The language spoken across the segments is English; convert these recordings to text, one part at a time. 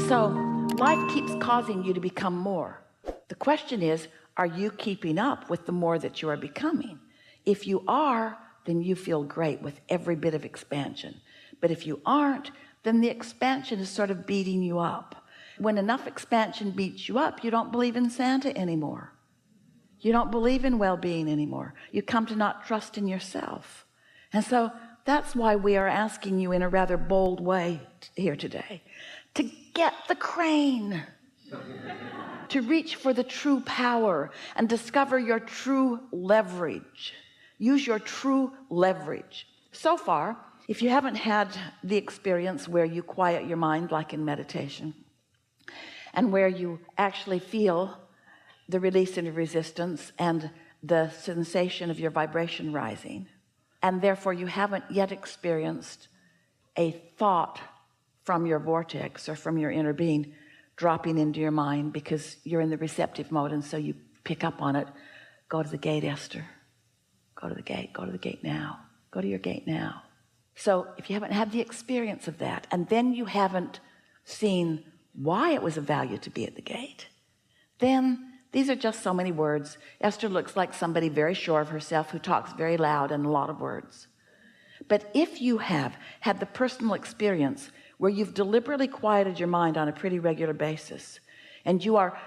So life keeps causing you to become more. The question is, are you keeping up with the more that you are becoming? If you are, then you feel great with every bit of expansion. But if you aren't, then the expansion is sort of beating you up. When enough expansion beats you up, you don't believe in Santa anymore. You don't believe in well-being anymore. You come to not trust in yourself. And so that's why we are asking you in a rather bold way here today to get the crane, to reach for the true power and discover your true leverage. Use your true leverage. So far, if you haven't had the experience where you quiet your mind like in meditation, and where you actually feel the release of resistance and the sensation of your vibration rising, and therefore you haven't yet experienced a thought from your vortex or from your inner being dropping into your mind because you're in the receptive mode, and so you pick up on it. Go to the gate, Esther. Go to the gate. Go to the gate now. Go to your gate now. So if you haven't had the experience of that, and then you haven't seen why it was of value to be at the gate, then these are just so many words. Esther looks like somebody very sure of herself who talks very loud and a lot of words. But if you have had the personal experience where you've deliberately quieted your mind on a pretty regular basis, and you are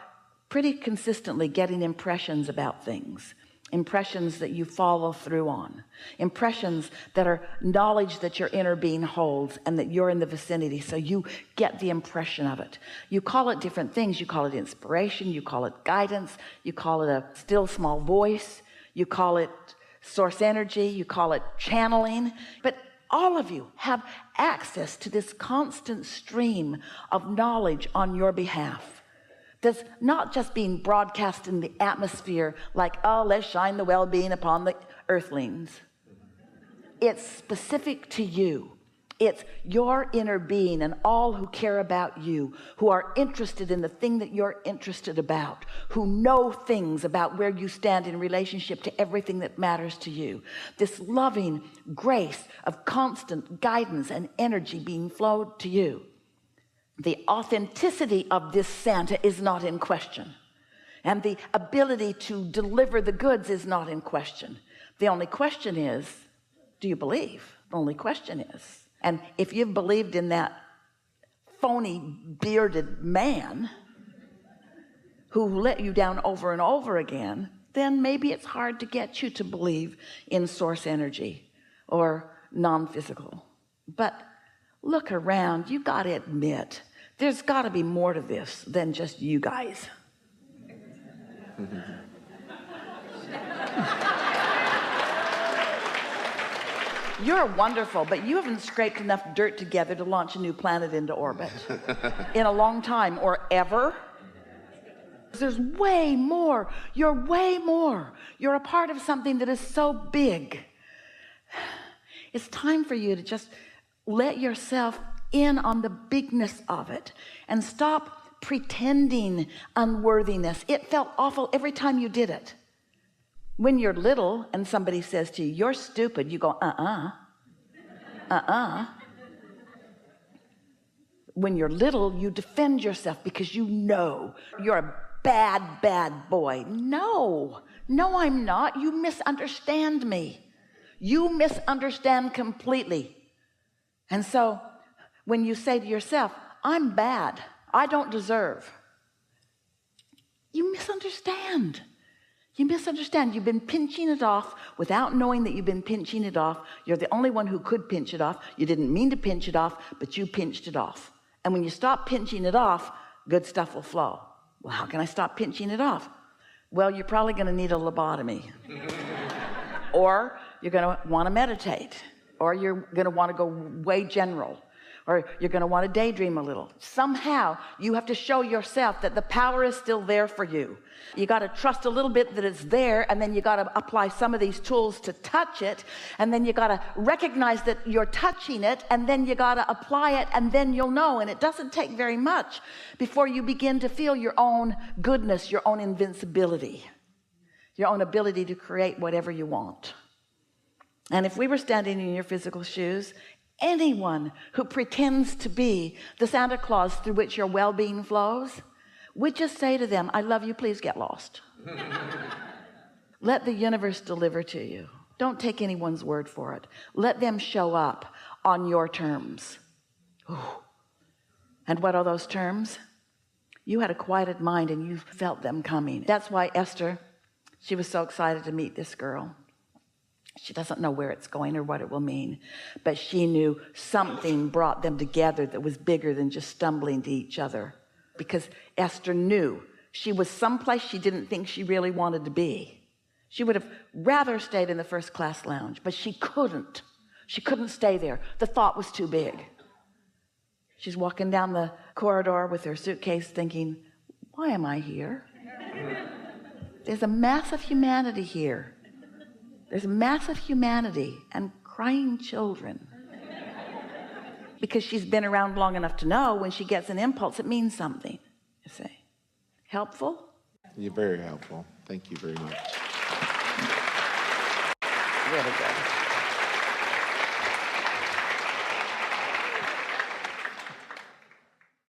pretty consistently getting impressions about things, impressions that you follow through on, impressions that are knowledge that your inner being holds and that you're in the vicinity, so you get the impression of it. You call it different things. You call it inspiration, you call it guidance, you call it a still small voice, you call it source energy, you call it channeling. But all of you have access to this constant stream of knowledge on your behalf that's not just being broadcast in the atmosphere like, oh, let's shine the well-being upon the earthlings. It's specific to you. It's your inner being and all who care about you, who are interested in the thing that you're interested about, who know things about where you stand in relationship to everything that matters to you. This loving grace of constant guidance and energy being flowed to you. The authenticity of this Santa is not in question, and the ability to deliver the goods is not in question. The only question is, do you believe? The only question is. And if you've believed in that phony bearded man who let you down over and over again, then maybe it's hard to get you to believe in source energy or non-physical. But look around. You got to admit, there's got to be more to this than just you guys. You're wonderful, but you haven't scraped enough dirt together to launch a new planet into orbit in a long time or ever. There's way more. You're way more. You're a part of something that is so big. It's time for you to just let yourself in on the bigness of it and stop pretending unworthiness. It felt awful every time you did it. When you're little and somebody says to you, you're stupid, you go, When you're little, you defend yourself because you know you're a bad boy. No, I'm not. You misunderstand me. You misunderstand completely. And so when you say to yourself, I'm bad, I don't deserve, you misunderstand. You misunderstand. You've been pinching it off without knowing that you've been pinching it off. You're the only one who could pinch it off. You didn't mean to pinch it off, but you pinched it off. And when you stop pinching it off, good stuff will flow. Well, how can I stop pinching it off? Well, you're probably going to need a lobotomy. Or you're going to want to meditate. Or you're going to want to go way general. Or you're going to want to daydream a little. Somehow you have to show yourself that the power is still there for you. You got to trust a little bit that it's there, and then you got to apply some of these tools to touch it, and then you got to recognize that you're touching it, and then you got to apply it, and then you'll know. And it doesn't take very much before you begin to feel your own goodness, your own invincibility, your own ability to create whatever you want. And if we were standing in your physical shoes anyone who pretends to be the Santa Claus through which your well-being flows would just say to them, I love you, please get lost. Let the universe deliver to you. Don't take anyone's word for it. Let them show up on your terms. Ooh. And what are those terms? You had a quieted mind and you felt them coming. That's why Esther, she was so excited to meet this girl. She doesn't know where it's going or what it will mean, but she knew something brought them together that was bigger than just stumbling to each other, because Esther knew she was someplace she didn't think she really wanted to be. She would have rather stayed in the first class lounge, but she couldn't stay there. The thought was too big. She's walking down the corridor with her suitcase thinking, why am I here? There's a mass of humanity here. There's massive humanity and crying children. Because she's been around long enough to know when she gets an impulse, it means something, you see. Helpful? You're very helpful. Thank you very much. Really good.